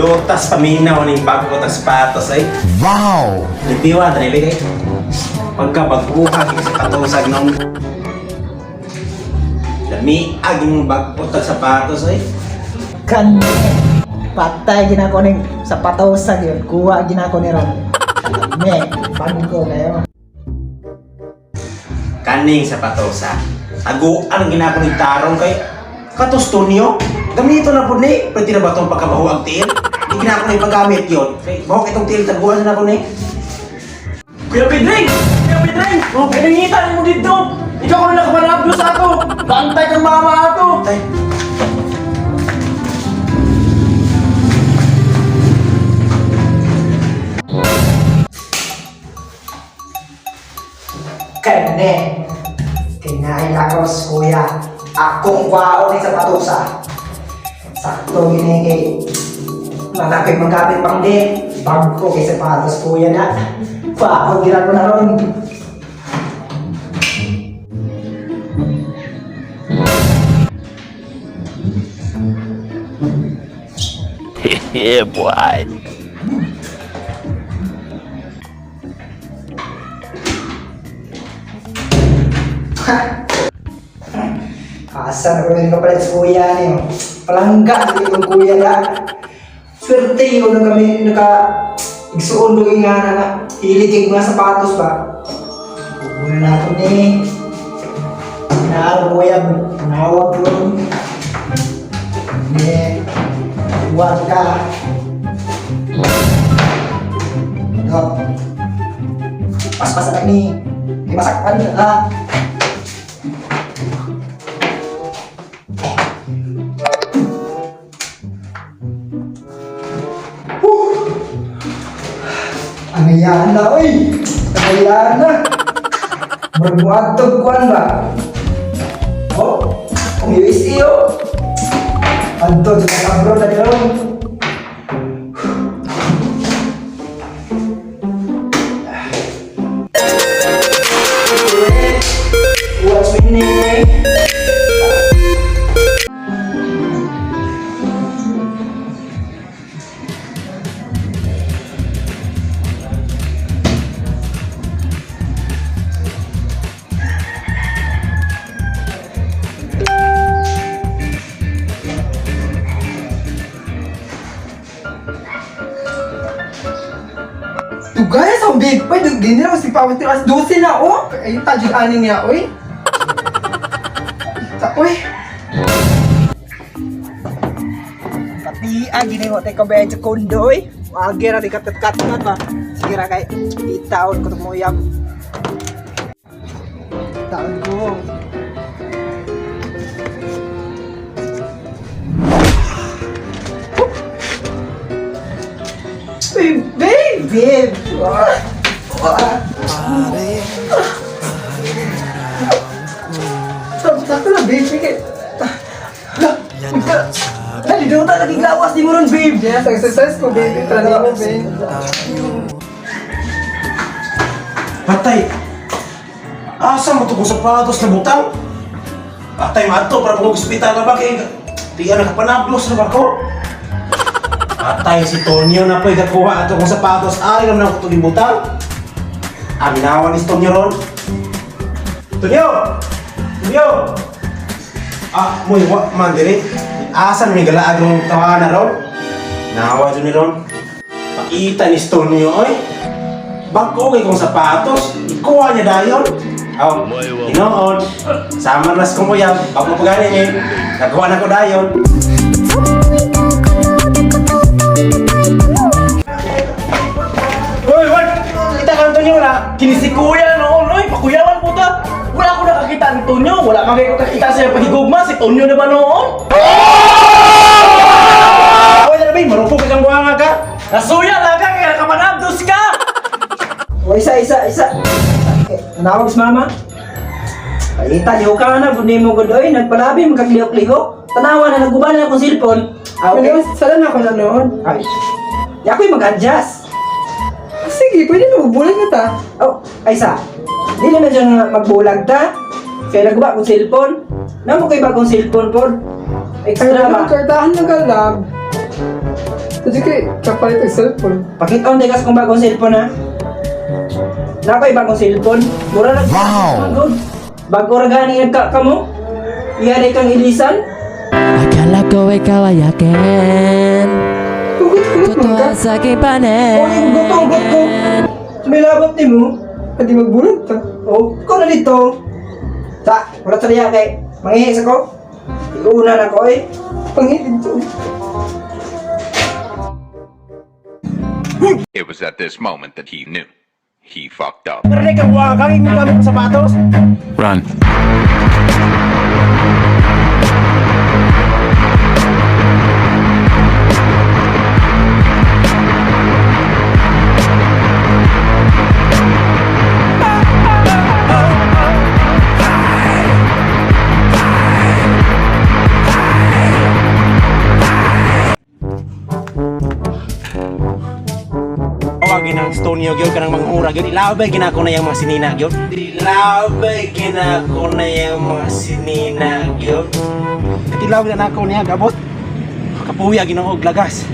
Lutas paminaw ng bago ko sapatos ay. Wow! Lipiwa, drive kay. Pagka baguhag sa katusag ng dami aging bago sapatos ay. Kan patay ginako ning sa patawsag yun. Kuha ginako ni Ron. Me, bago kayo. Kaning sa patosa. Taguan ginako ni tarong kay katuston niyo. Gamito na po ni. Pwede na ba itong pagkabahuag tiil? Hindi ginako na ipagamit yun. Kay bahok itong tiil, taguan na po ni. Kuya Pedring! Kuya Pedring! Oh, pinangitan mo dito! Ikaw ko na nakapanablo sa ako! Bantay kang mama ako! Tay. Kene, kinain ako sa kuya. Akong kwao ni sa patusa. Sakto ginigay. Malapit magkapit pang din. Bago kay sa patos kuya na. Kwao ginako na ron. Yeah, boy. Asa na kami kapalit sa kuya niyo. Palangga sa itong kuya na. Swerte yun na kami igsuon doon nga na hiligig mga sapatos ba. Huwag na natin eh. Naaro kuya, nawag doon. Hindi. Huwag ka. No. Pas-pasan ni. Di masakpan ka. Angayan na, oy! Angayan na! Berbuatog kuan ba? Oh, umiwis iyo! Anto, sa kabro na nila. What's my name? Guys, ang big pa! Di nila mas ipawin tira. 12 na, oh! Ayun, tajig anin niya, oy! Oy! Tapi gini mo tayo kabayan sa kondo eh. Wagi na di katat-katat ba. Sige ra kay itaon ko tumuyang. Itaon ko. Babe! Babe! Sakto na, babe. Sige. Naliduta lagi gawas di mo ron, babe. Yes, exercise ko, babe. Tala mo, babe. Patay! Asa mo ito kung sapatos na butang? Patay mato para kung ospital na ba kaya di ka nakapanablos na ba ko? Patay si Tonyo na po ikakuha ato kung sapatos ay naman ako itong butang. Aminawan ni Tonyo ron. Tonyo! Tonyo! Ah, mo yung man diri. Asa may galaag ng tawanan ron? Nawa dyan ni ron. Pakita ni Tonyo, oy. Bago kay kong sapatos, ikuha niya dayon. Aw, inoon. Sama nas ko mo yan. Bago pagani niya, nagawa na ko dayon. Hoy, what? Kita ka ng Tonyo na. Kinisi kuya noon, oy. Pakuyawan po ta. Wala ko nakakita ng Tonyo. Wala kang kayo kakita sa pahigugma. Si Tonyo na ba noon? Oy, dala bay, marupok ka kang buhanga ka. Nasuya lang ka, kaya nakapanabdos ka! O isa. Nawag sa mama. Palita, liho ka na, kundi mo gudoy, nagpalabi, magkaglihok-lihok. Tanawa na, nagubala na akong cellphone. Okay. Saan na ako na noon? Ay, di ako'y mag-adjust. Sige, pwede na magbulan na ta. Oh, ay isa. Di naman dyan magbulag ta. Kaya nagba akong cellphone. Namo kayo bagong cellphone po. Extra ba? Kartahan na galag. Sige, kapalit ang cellphone. Pakita on dekas kung bagong cellphone ha. Na ko'y bagong cellphone. Mura lang. Wow. Bago ra gani nagka ka mo. Iyari kang ilisan. Akala ko ikaw ay akin. Hugot-hugot mo ka. Totoo sa aking O, yung gutot-hugot ko. panin. Sumilabot ni mo. Pwede magbulot ta. O, ikaw na dito. Sa, wala sa liya kay. Mangihis ako. Iuna na ko eh. Pangilid to. It was at this moment that he knew. He fucked up. Pero ka buwang kang imo kami sa sapatos. Run. Awag ginang Stonio gyud kanang manghura gyud ilabay ginako na yang mga sinina gyud. Ilabay ginako na yang mga sinina gyud. Katilaw na nako niya gabot. Kapuya Ginoo og lagas.